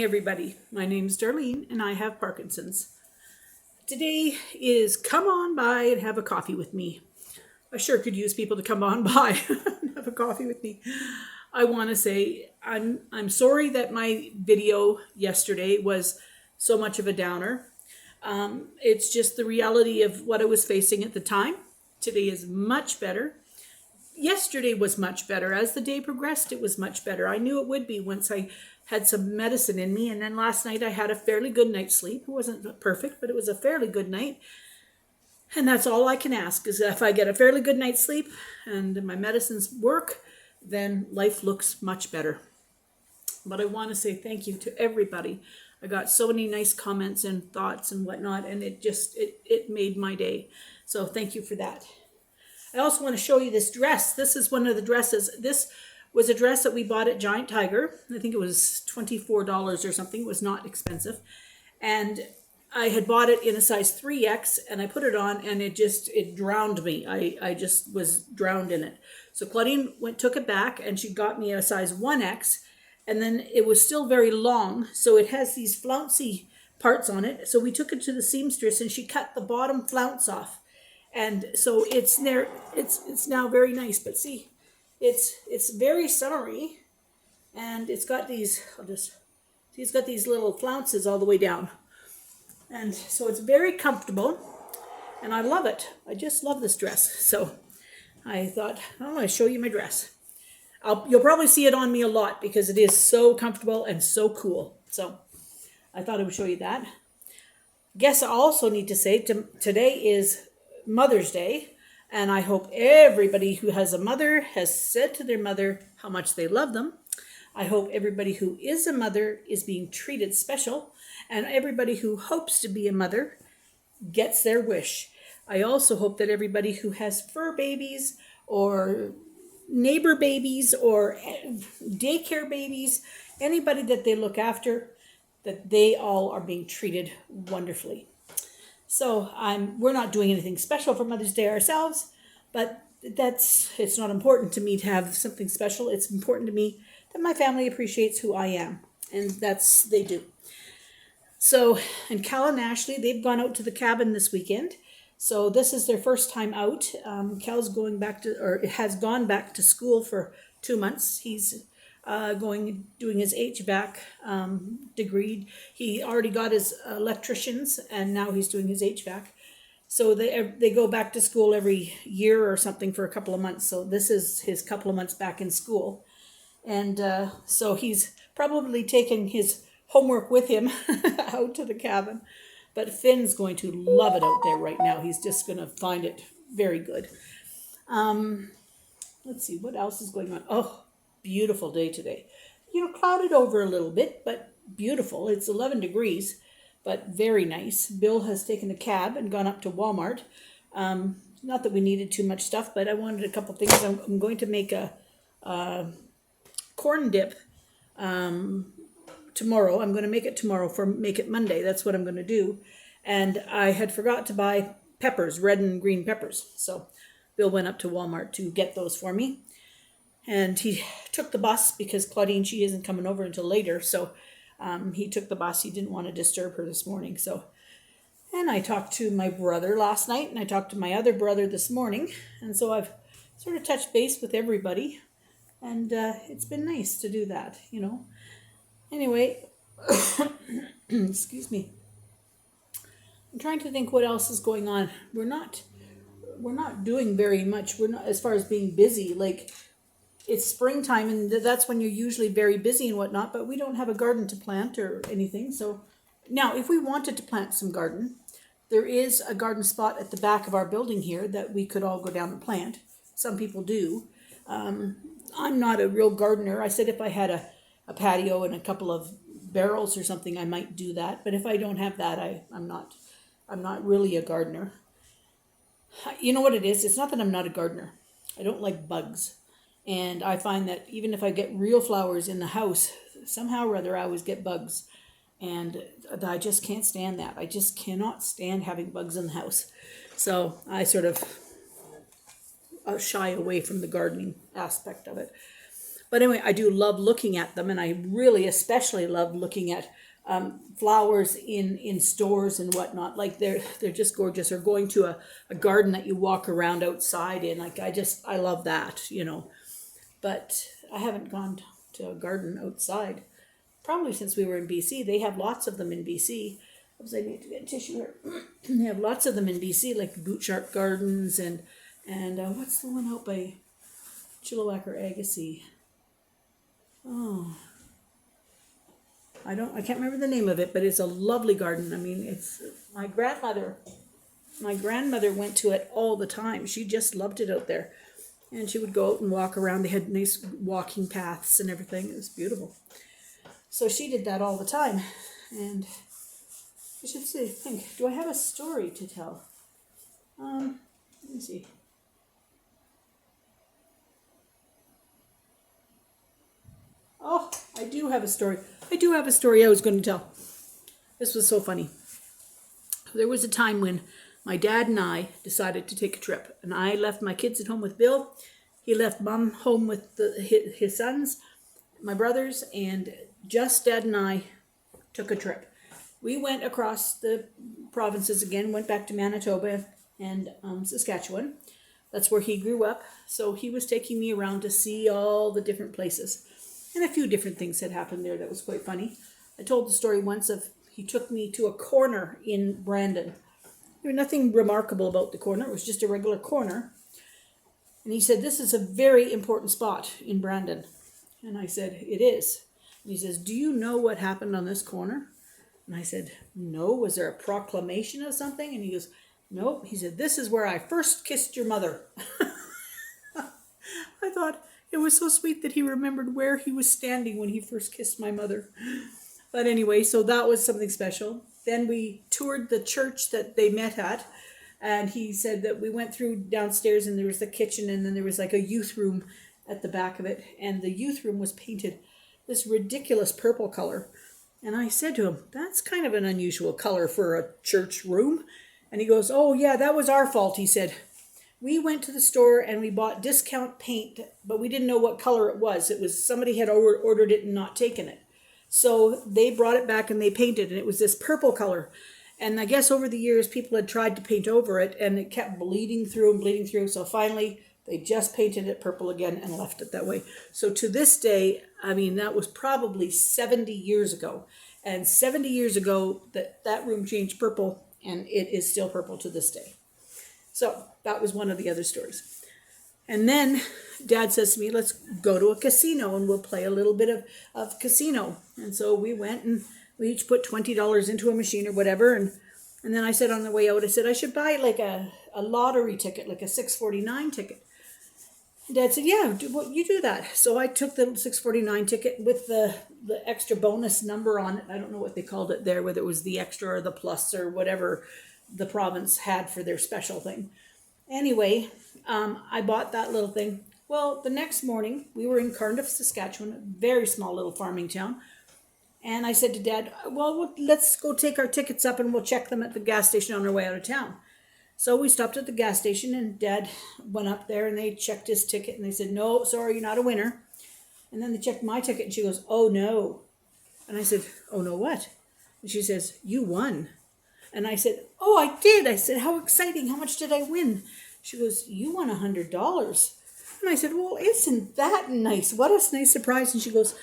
everybody. My name is Darlene and I have Parkinson's. Today is come on by and have a coffee with me. I sure could use people to come on by and have a coffee with me. I want to say I'm sorry that my video yesterday was so much of a downer. It's just the reality of what I was facing at the time. Today is much better. Yesterday was much better. As the day progressed, it was much better. I knew it would be once I had some medicine in me. And then last night I had a fairly good night's sleep. It wasn't perfect, but it was a fairly good night. And that's all I can ask is if I get a fairly good night's sleep and my medicines work, then life looks much better. But I want to say thank you to everybody. I got so many nice comments and thoughts and whatnot, and it made my day. So thank you for that. I also want to show you this dress. This is one of the dresses. This was a dress that we bought at Giant Tiger. I think it was $24 or something. It was not expensive. And I had bought it in a size 3X and I put it on and it drowned me. I just was drowned in it. So Claudine took it back and she got me a size 1X, and then it was still very long. So it has these flouncy parts on it. So we took it to the seamstress and she cut the bottom flounce off. And so it's now very nice, but see, it's very summery, and it's got these, it's got these little flounces all the way down. And so it's very comfortable, and I love it. I just love this dress. So I thought, I'm going to show you my dress. You'll probably see it on me a lot because it is so comfortable and so cool. So I thought I would show you that. Guess I also need to say today is Mother's Day, and I hope everybody who has a mother has said to their mother how much they love them. I hope everybody who is a mother is being treated special, and everybody who hopes to be a mother gets their wish. I also hope that everybody who has fur babies or neighbor babies or daycare babies, anybody that they look after, that they all are being treated wonderfully. So we're not doing anything special for Mother's Day ourselves, but it's not important to me to have something special. It's important to me that my family appreciates who I am, and they do. So, and Cal and Ashley, they've gone out to the cabin this weekend. So this is their first time out. Cal's has gone back to school for 2 months. He's doing his HVAC degree. He already got his electricians, and now he's doing his HVAC. So they go back to school every year or something for a couple of months. So this is his couple of months back in school. And so he's probably taking his homework with him out to the cabin. But Finn's going to love it out there right now. He's just going to find it very good. Let's see, what else is going on? Oh, beautiful day today. Clouded over a little bit, but beautiful. It's 11 degrees, but very nice. Bill has taken a cab and gone up to Walmart. Not that we needed too much stuff, but I wanted a couple things. I'm going to make a corn dip tomorrow. I'm going to make it tomorrow make it Monday. That's what I'm going to do. And I had forgot to buy peppers, red and green peppers. So Bill went up to Walmart to get those for me. And he took the bus because Claudine, she isn't coming over until later. So he took the bus. He didn't want to disturb her this morning. And I talked to my brother last night, and I talked to my other brother this morning. And so I've sort of touched base with everybody. And it's been nice to do that, Anyway, excuse me. I'm trying to think what else is going on. We're not doing very much. We're not, as far as being busy, like, it's springtime, and that's when you're usually very busy and whatnot, but we don't have a garden to plant or anything. So now, if we wanted to plant some garden, there is a garden spot at the back of our building here that we could all go down and plant. Some people do. I'm not a real gardener. I said if I had a patio and a couple of barrels or something, I might do that. But if I don't have that, I'm not really a gardener. You know what it is? It's not that I'm not a gardener. I don't like bugs. And I find that even if I get real flowers in the house, somehow or other I always get bugs. And I just can't stand that. I just cannot stand having bugs in the house. So I sort of shy away from the gardening aspect of it. But anyway, I do love looking at them, and I really especially love looking at flowers in stores and whatnot. Like they're just gorgeous. Or going to a garden that you walk around outside in. Like I love that, But I haven't gone to a garden outside probably since we were in BC. They have lots of them in BC. I need to get a tissue here. They have lots of them in BC, like the Boot Shark Gardens and what's the one out by Chilliwack or Agassiz? Oh, I can't remember the name of it, but it's a lovely garden. I mean, it's my grandmother went to it all the time. She just loved it out there. And she would go out and walk around. They had nice walking paths and everything. It was beautiful. So she did that all the time. And I should think, do I have a story to tell? Let me see. Oh, I do have a story. I was going to tell. This was so funny. There was a time when my dad and I decided to take a trip. And I left my kids at home with Bill. He left Mom home with his sons, my brothers, and just Dad and I took a trip. We went across the provinces again, went back to Manitoba and Saskatchewan. That's where he grew up. So he was taking me around to see all the different places. And a few different things had happened there that was quite funny. I told the story once of he took me to a corner in Brandon. There was nothing remarkable about the corner. It was just a regular corner. And he said, this is a very important spot in Brandon. And I said, it is. And he says, do you know what happened on this corner? And I said, no. Was there a proclamation of something? And he goes, nope. He said, this is where I first kissed your mother. I thought it was so sweet that he remembered where he was standing when he first kissed my mother. But anyway, so that was something special. Then we toured the church that they met at. And he said that we went through downstairs and there was the kitchen and then there was like a youth room at the back of it. And the youth room was painted this ridiculous purple color. And I said to him, that's kind of an unusual color for a church room. And he goes, oh yeah, that was our fault, he said. We went to the store and we bought discount paint, but we didn't know what color it was. It was somebody had ordered it and not taken it. So they brought it back and they painted, and it was this purple color. And I guess over the years, people had tried to paint over it, and it kept bleeding through. So finally, they just painted it purple again and left it that way. So to this day, I mean, that was probably 70 years ago. And 70 years ago, that room changed purple, and it is still purple to this day. So that was one of the other stories. And then Dad says to me, let's go to a casino and we'll play a little bit of casino. And so we went and we each put $20 into a machine or whatever. And then I said on the way out, I said, I should buy like a lottery ticket, like a 649 ticket. And Dad said, yeah, you do that. So I took the 649 ticket with the extra bonus number on it. I don't know what they called it there, whether it was the extra or the plus or whatever the province had for their special thing. Anyway, I bought that little thing. Well, the next morning, we were in Cardiff, Saskatchewan, a very small little farming town. And I said to Dad, well, let's go take our tickets up and we'll check them at the gas station on our way out of town. So we stopped at the gas station and Dad went up there and they checked his ticket and they said, no, sorry, you're not a winner. And then they checked my ticket and she goes, oh, no. And I said, oh, no, what? And she says, you won. And I said, oh, I did. I said, how exciting. How much did I win? She goes, you won $100. And I said, well, isn't that nice? What a nice surprise. And she goes,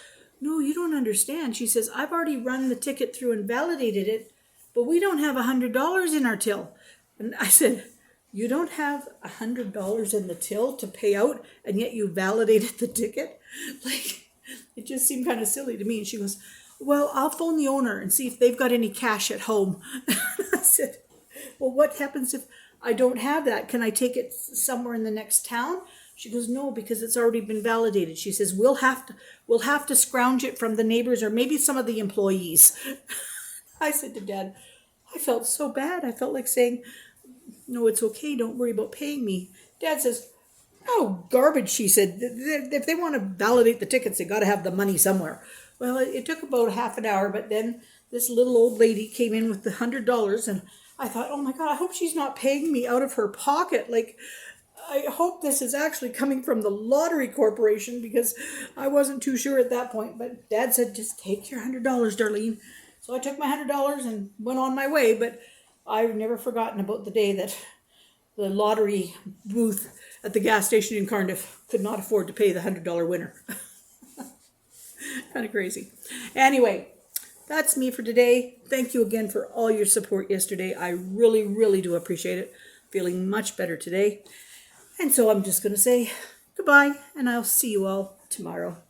no, you don't understand. She says, I've already run the ticket through and validated it, but we don't have $100 in our till. And I said, you don't have $100 in the till to pay out, and yet you validated the ticket? Like, it just seemed kind of silly to me. And she goes, well, I'll phone the owner and see if they've got any cash at home. I said, well, what happens if I don't have that? Can I take it somewhere in the next town? She goes, no, because it's already been validated. She says, we'll have to scrounge it from the neighbors or maybe some of the employees. I said to Dad, I felt so bad. I felt like saying, no, it's okay. Don't worry about paying me. Dad says, oh, garbage, she said. If they want to validate the tickets, they got to have the money somewhere. Well, it took about half an hour, but then this little old lady came in with the $100, and I thought, oh my God, I hope she's not paying me out of her pocket. Like, I hope this is actually coming from the Lottery Corporation because I wasn't too sure at that point. But Dad said, just take your $100, Darlene. So I took my $100 and went on my way. But I've never forgotten about the day that the lottery booth at the gas station in Cardiff could not afford to pay the $100 winner. Kind of crazy. Anyway, that's me for today. Thank you again for all your support yesterday. I really, really do appreciate it. Feeling much better today. And so I'm just going to say goodbye, and I'll see you all tomorrow.